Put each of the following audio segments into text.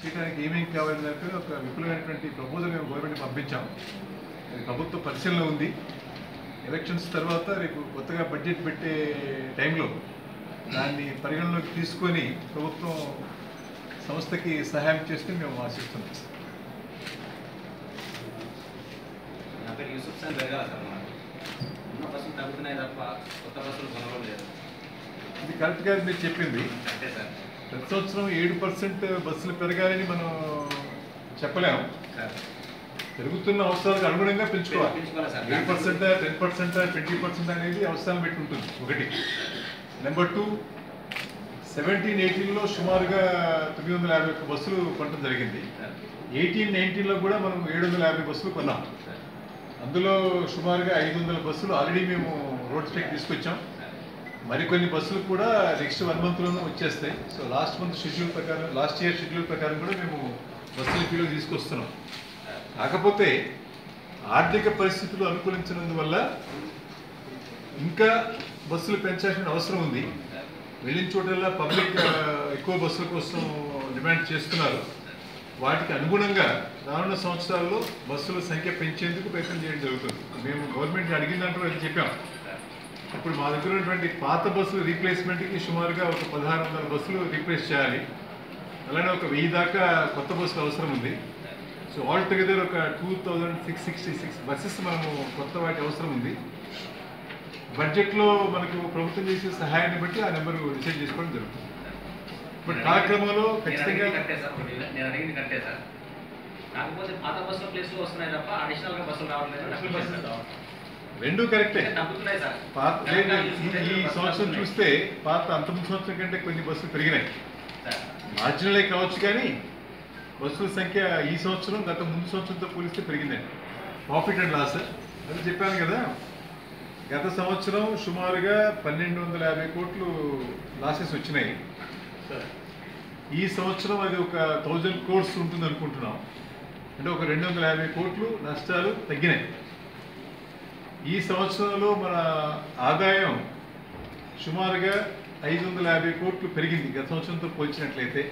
చేయడానికి ఏమేమి కావాలని చెప్పి ఒక విపులమైనటువంటి ప్రపోజల్ మేము గవర్నమెంట్కి పంపించాం. అది ప్రభుత్వ పరిశీలనలో ఉంది. ఎలక్షన్స్ తర్వాత రేపు కొత్తగా బడ్జెట్ పెట్టే టైంలో దాన్ని పరిగణలోకి తీసుకొని ప్రభుత్వం సంస్థకి సహాయం చేస్తే మేము ఆశిస్తున్నాం. నా పేరు యూసుఫ్ సార్ పెరగాల సార్. ఉన్న బస్సులు తగ్గుతున్నాయి తప్ప కొత్త బస్సులు కొనడం లేదు. ఇది కరెక్ట్గా మీరు చెప్పింది. అంతే సార్. ప్రతి సంవత్సరం 7% బస్సులు పెరగాలని మనం చెప్పలేము. పెరుగుతున్న అవసరాలకు అనుగుణంగా పెంచుకోవాలి. 8%, 10%, 20% అనేది అవసరాలను పెట్టి ఉంటుంది. ఒకటి. నెంబర్ 2, 17-18లో సుమారుగా 951 బస్సులు కొనడం జరిగింది. 18-19లో కూడా మనం 750 బస్సులు కొన్నాం. అందులో సుమారుగా 500 బస్సులు ఆల్రెడీ మేము రోడ్ స్టేక్ తీసుకొచ్చాం. మరికొన్ని బస్సులు కూడా నెక్స్ట్ 1 మంత్లోనూ వచ్చేస్తాయి. సో లాస్ట్ ఇయర్ షెడ్యూల్ ప్రకారం కూడా మేము బస్సుల ఫీలో తీసుకొస్తున్నాం. కాకపోతే ఆర్థిక పరిస్థితులు అనుకూలించినందువల్ల ఇంకా బస్సులు పెంచాల్సిన అవసరం ఉంది. వెళ్ళిన చోటల్లా పబ్లిక్ ఎక్కువ బస్సుల కోసం డిమాండ్ చేస్తున్నారు. వాటికి అనుగుణంగా రానున్న సంవత్సరాల్లో బస్సుల సంఖ్య పెంచేందుకు ప్రయత్నం చేయడం జరుగుతుంది. మేము గవర్నమెంట్ అడిగిన దాంట్లో అది చెప్పాం. ఇప్పుడు మా దగ్గర ఉన్నటువంటి పాత బస్సులు రీప్లేస్మెంట్కి సుమారుగా ఒక 1600 బస్సులు రీప్లేస్ చేయాలి. అలానే ఒక 1000 దాకా కొత్త బస్సులు అవసరం ఉంది. సో ఆల్ టుగెదర్ ఒక 2666 బస్సెస్ మనము కొత్త వాటి అవసరం ఉంది. బడ్జెట్లో మనకు ప్రభుత్వం చేసే సహాయాన్ని బట్టి ఆ నెంబర్ డిసైడ్ చేసుకోవడం జరుగుతుంది. బట్ కార్యక్రమంలో ఖచ్చితంగా నేను అడిగింది కరెక్టే సార్. కాకపోతే పాత బస్సుల ప్లేస్లో వస్తున్నాయి తప్ప అడిషనల్గా బస్సులు రావట్లేదు. రెండూ కరెక్టే. తగ్గుతున్నాయి సార్. ఈ సంవత్సరం చూస్తే అంతకుముందు సంవత్సరం కంటే కొన్ని బస్సులు పెరిగినాయి. మార్జినలే కావచ్చు కానీ బస్సుల సంఖ్య ఈ సంవత్సరం గత ముందు సంవత్సరంతో పోలిస్తే పెరిగిందండి. ప్రాఫిట్ అండ్ లాస్ అది చెప్పాను కదా. గత సంవత్సరం సుమారుగా 1250 కోట్లు లాసెస్ వచ్చినాయి. ఈ సంవత్సరం అది ఒక 1000 crores ఉంటుంది అనుకుంటున్నాం. అంటే ఒక 250 కోట్లు నష్టాలు తగ్గినాయి. ఈ సంవత్సరంలో మన ఆదాయం సుమారుగా 550 కోట్లు పెరిగింది గత సంవత్సరంతో పోల్చినట్లయితే.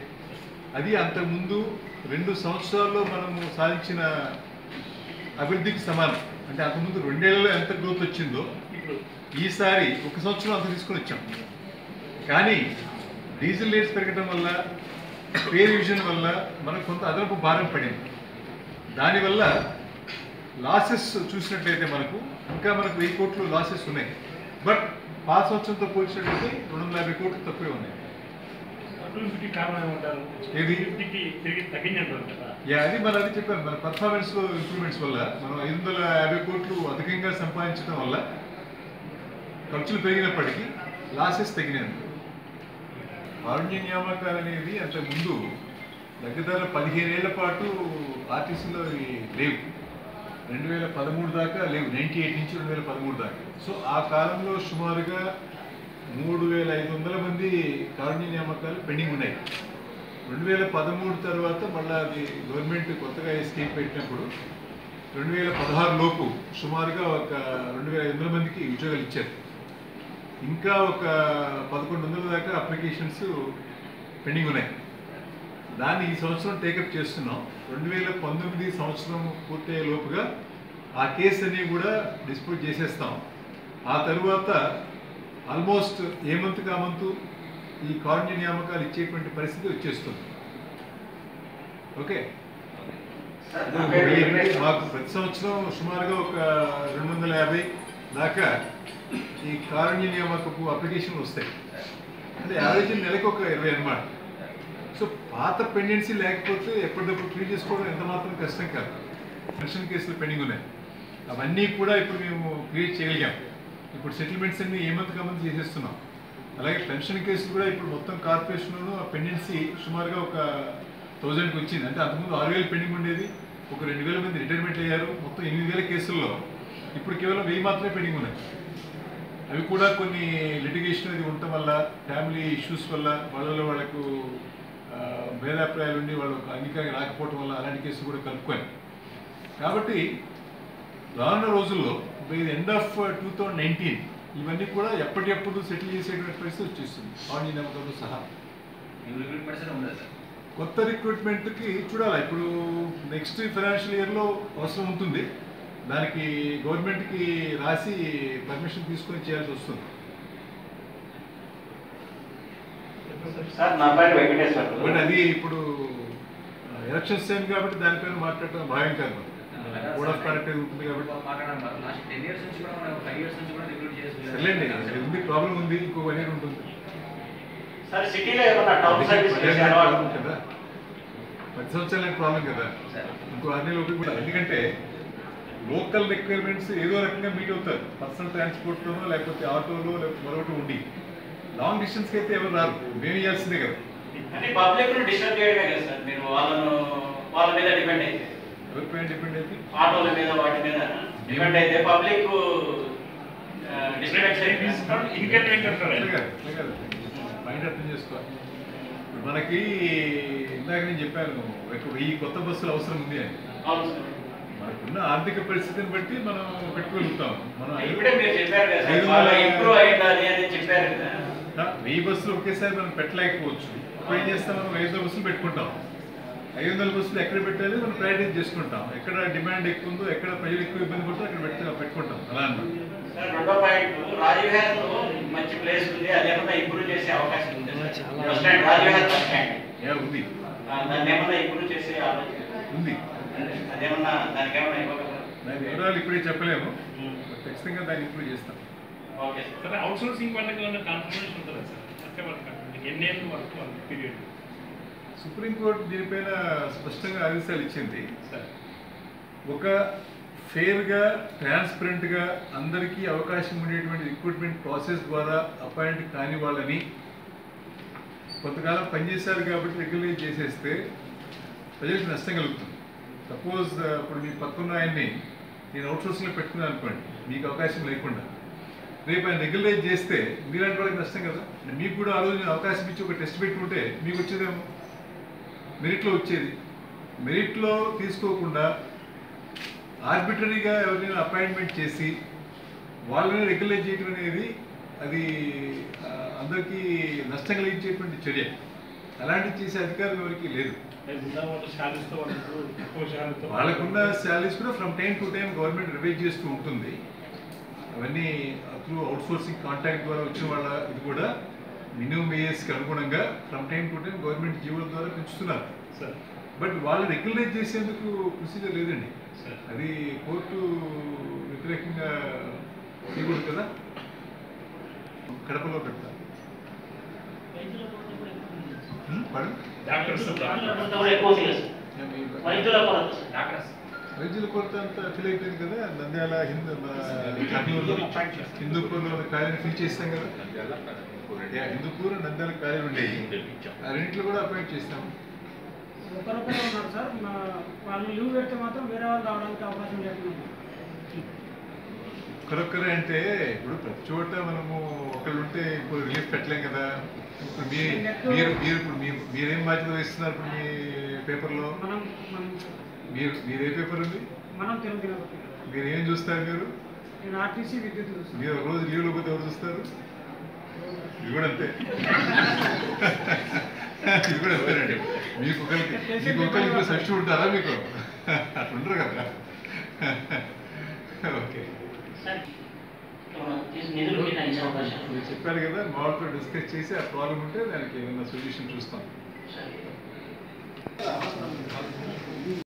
అది అంతకుముందు 2 సంవత్సరాల్లో మనము సాధించిన అభివృద్ధికి సమానం. అంటే అంతకుముందు 2 ఏళ్లలో ఎంత గ్రోత్ వచ్చిందో ఈసారి 1 సంవత్సరం అంత తీసుకొని వచ్చాం. కానీ డీజిల్ రేట్స్ పెరగడం వల్ల, పే రివిజన్ వల్ల మనకు కొంత అదనపు భారం పడింది. దానివల్ల లాసెస్ చూసినట్లయితే మనకు 1000 కోట్లు లాసెస్ ఉన్నాయి. బట్ పాత సంవత్సరంతో పోల్చినట్లయితే 250 కోట్లు తక్కువే ఉన్నాయి. అది అది చెప్పాను. మన పర్ఫార్మెన్స్లో ఇంప్రూవ్మెంట్స్ వల్ల మనం 550 కోట్లు అధికంగా సంపాదించడం వల్ల ఖర్చులు పెరిగినప్పటికీ లాసెస్ తగ్గినాయి. కారుణ్య నియామకాలు అనేది అంతకుముందు దగ్గర 15 ఏళ్ల పాటు ఆర్టీసీలో లేవు. 2013 దాకా లేవు. 98 నుంచి 2013 దాకా. సో ఆ కాలంలో సుమారుగా 3500 మంది కారుణ్య నియామకాలు పెండింగ్ ఉన్నాయి. 2013 తర్వాత మళ్ళీ అది గవర్నమెంట్ కొత్తగా స్కీమ్ పెట్టినప్పుడు 2016 లోపు సుమారుగా ఒక 2500 మందికి ఉద్యోగాలు ఇచ్చారు. ఇంకా ఒక 1100 దాకా అప్లికేషన్స్ పెండింగ్ ఉన్నాయి. దాన్ని ఈ సంవత్సరం టేకప్ చేస్తున్నాం. 2019 సంవత్సరం పూర్తయ్యే లోపుగా ఆ కేసు అన్ని కూడా డిస్ప్యూట్ చేసేస్తాం. ఆ తరువాత ఆల్మోస్ట్ ఏ మంత్ కా మంత్ ఈ కారుణ్య నియామకాలు ఇచ్చేటువంటి పరిస్థితి వచ్చేస్తుంది. ఓకే, మాకు ప్రతి సంవత్సరం సుమారుగా ఒక 250 దాకా ఈ కారుణ్య నియామకపు అప్లికేషన్లు వస్తాయి. అంటే యావరేజ్ నెలకు ఒక 20 అన్నమాట. సో పాత పెండెన్సీ లేకపోతే ఎప్పటికప్పుడు క్లియర్ చేసుకోవడం ఎంత మాత్రం కష్టం కాదు. పెన్షన్ కేసులు పెండింగ్ ఉన్నాయి. అవన్నీ కూడా ఇప్పుడు మేము క్లియర్ చేయగలిగాం. ఇప్పుడు సెటిల్మెంట్స్ అన్ని ఏ మంత్ కా మంత్ చేసేస్తున్నాం. అలాగే పెన్షన్ కేసులు కూడా ఇప్పుడు మొత్తం కార్పొరేషన్లోనూ ఆ పెండెన్సీ సుమారుగా ఒక 1000కి వచ్చింది. అంటే అంతకుముందు 6000 పెండింగ్ ఉండేది. ఒక 2000 మంది రిటైర్మెంట్ అయ్యారు. మొత్తం 8000 కేసుల్లో ఇప్పుడు కేవలం 1000 మాత్రమే పెండింగ్ ఉన్నాయి. అవి కూడా కొన్ని లిటిగేషన్ అది ఉండటం వల్ల, ఫ్యామిలీ ఇష్యూస్ వల్ల, వాళ్ళకు భేదాభిప్రాయాలు ఉండి వాళ్ళు అంగీకారం రాకపోవటం వల్ల అలాంటి కేసులు కూడా కలుపుకొని. కాబట్టి రానున్న రోజుల్లో బై ది ఎండ్ ఆఫ్ 2019 ఇవన్నీ కూడా ఎప్పటికప్పుడు సెటిల్ చేసేటువంటి పరిస్థితి వచ్చేస్తుంది. కారుణ్య నియామకంతో సహా కొత్త రిక్రూట్మెంట్కి చూడాలి. ఇప్పుడు నెక్స్ట్ ఫైనాన్షియల్ ఇయర్లో అవసరం ఉంటుంది. దానికి గవర్నమెంట్కి రాసి పర్మిషన్ తీసుకొని చేయాల్సి వస్తుంది. సార్ నా పేరు వెంకటేశ్వర. బట్ అది ఇప్పుడు ఎలక్షన్స్ టైం కాబట్టి దానిపైన మాట్లాడటం భయం కాదు. బోర్డ్ ఆఫ్ కరెక్ట్ ఉంటుంది కాబట్టి లాస్ట్ 10 years నుంచి కూడా మనం 5 years నుంచి కూడా రిక్రూట్ చేసి సర్లేండి, ఉంది ప్రాబ్లం ఉంది, ఇంకో 1 year ఉంటుంది సార్. సిటీలో ఏమన్నా టౌన్ సర్వీస్ చేసే ప్రాబ్లం కదా, 10 సంవత్సరాల ప్రాబ్లం కదా, ఇంకో 6 నెలలు ఒకటి కూడా. ఎందుకంటే లోకల్ రిక్వైర్మెంట్స్ ఏదో రకంగా మీట్ అవుతారు, పర్సనల్ ట్రాన్స్పోర్ట్లోనో లేకపోతే ఆటోలో లేకపోతే మరొకటి ఉండి. లాంగ్ డిస్టెన్స్కి అయితే ఎవరు రారు, మేము ఇవ్వాల్సిందే కదా. అంటే పబ్లిక్ ను డిస్టర్బ్ చేయడమే కదా సార్, మీరు వాళ్ళ మీద డిపెండ్ అయితే, ఎవరిపైన డిపెండ్ అయితే ఆటోల మీద వాటి మీద డిపెండ్ అయితే పబ్లిక్ డిస్టర్బెన్స్ పాయింట్ అర్థం చేసుకోవాలి. మనకి ఇందాక నేను చెప్పాను, ఈ కొత్త బస్సులు అవసరం ఉంది అని. మనకున్న ఆర్థిక పరిస్థితిని బట్టి మనం పెట్టుకోగలుగుతాం. మనం ఇప్పుడే మీరు చెప్పారు కదా సార్, ఇంప్రూవ్ అయ్యింది అని చెప్పారు కదా. 1000 బస్సులు ఒకేసారి మనం పెట్టలేకపోవచ్చు. ఇప్పుడు ఏం చేస్తాం, మనం 500 బస్సులు పెట్టుకుంటాం. 500 బస్సులు ఎక్కడ పెట్టాలి మనం ప్రయారిటైజ్ చేసుకుంటాం. ఎక్కడ డిమాండ్ ఎక్కువ ఉందో, ఎక్కడ ప్రజలు ఎక్కువ ఇబ్బంది పడుతుందో అక్కడ పెట్టుకుంటాం. అలా అన్నమాట. సార్ రెండో పాయింట్, రాజవిహార్లో మంచి ప్లేస్ ఉంది, అదేమన్నా ఇంప్రూవ్ చేసే అవకాశం ఉంది bus stand, Rajvihar bus stand ఉంది, దాన్ని ఏమన్నా ఇంప్రూవ్ చేసే ఆలోచన ఉంది. అదేమన్నా దానికి ఏమన్నా ఇవ్వగలరా? దాని వివరాలు ఇప్పుడే చెప్పలేము, ఖచ్చితంగా దాన్ని ఇంప్రూవ్ చేస్తాం. ఓకే సార్, అవుట్ సోర్సింగ్ వాళ్ళకి ఏమన్నా కాన్ఫిడెన్స్ ఉంటుందా సార్? అంటే వాళ్ళకి ఎన్నేళ్ళు వరకు వాళ్ళ పీరియడ్? సుప్రీంకోర్టు దీనిపైన స్పష్టంగా ఆదేశాలు ఇచ్చింది. సార్, ఒక ఫెయిర్గా ట్రాన్స్పరెంట్గా అందరికీ అవకాశం ఉండేటువంటి రిక్రూట్మెంట్ ప్రాసెస్ ద్వారా అపాయింట్ కాని వాళ్ళని కొంతకాలం పనిచేశారు కాబట్టి రెగ్యులైజ్ చేసేస్తే ప్రజలకు నష్టం కలుగుతుంది. సపోజ్ ఇప్పుడు మీ పక్కన ఆయన్ని నేను అవుట్సోర్సింగ్లో పెట్టుకున్నాను అనుకోండి, మీకు అవకాశం లేకుండా, రేపు ఆయన రెగ్యులైజ్ చేస్తే మీలాంటి వాళ్ళకి నష్టం కదా. మీకు కూడా ఆ రోజు అవకాశం ఇచ్చి ఒక టెస్ట్ పెట్టుకుంటే మీకు వచ్చేదేమో మెరిట్లో వచ్చేది. మెరిట్లో తీసుకోకుండా ఆర్బిటరీగా ఎవరైనా అపాయింట్మెంట్ చేసి వాళ్ళని రెగ్యులైజ్ చేయడం అనేది అది అందరికీ నష్టం కలిగించేటువంటి చర్య. అలాంటివి చేసే అధికారం ఎవరికి లేదు. వాళ్ళకున్న శాలరీస్ కూడా from time to time government revise చేస్తూ ఉంటుంది. అవన్నీ త్రూ అవుట్సోర్సింగ్ కాంట్రాక్ట్ ద్వారా వచ్చిన వాళ్ళ ఇది కూడా మినిమం వేజెస్కి అనుగుణంగా from time to time government జీవోల ద్వారా పెంచుతున్నారు. బట్ వాళ్ళు రెగ్యులైజ్ చేసేందుకు ప్రొసీజర్ లేదండి. అది కోర్టు వ్యతిరేకంగా చేయకూడదు కదా. కడపలో పెడతారు. వైద్యుల కొరత అంతా ఫిల్ అయిపోయింది కదా. నంద్యాల హిందూపూర్లో ఖాళీని ఫిల్ చేస్తాం కదా. హిందూపూర్ నంద్యాల ఖాళీలు ఉండేవి, ఆ రెండింటిలో కూడా అపాయింట్ చేస్తాం. ఒకరొకరే ఉన్నారు సార్, వాళ్ళు లీవ్ పెడితే మాత్రం వేరే వాళ్ళు రావడానికి అవకాశం లేకుండా. ఒకరొక్కరే అంటే ఇప్పుడు ప్రతి చోట మనము ఒకళ్ళు ఉంటే ఇప్పుడు రిలీఫ్ పెట్టలేం కదా. ఇప్పుడు మీరేం బాధ్యత వహిస్తున్నారు ఇప్పుడు మీ పేపర్లో? మీరు ఏ పేపర్ ఉంది? మనం తెలుగు. మీరు ఏం చూస్తారు? నేను ఆర్టీసీ విద్యుత్ చూస్తాను. మీరు ఒక రోజు లీవ్లో పోతే ఎవరు చూస్తారు? ఇది కూడా అంతే, ఇది కూడా అంతేనండి. మీకు ఒకరికి సబ్స్టిట్యూట్ ఉంటారా? మీకు అట్లా ఉండరు కదా. ఓకే, మీరు చెప్పారు కదా, మావాళ్ళతో డిస్కస్ చేసి ఆ ప్రాబ్లం ఉంటే దానికి ఏమైనా సొల్యూషన్ చూస్తాం.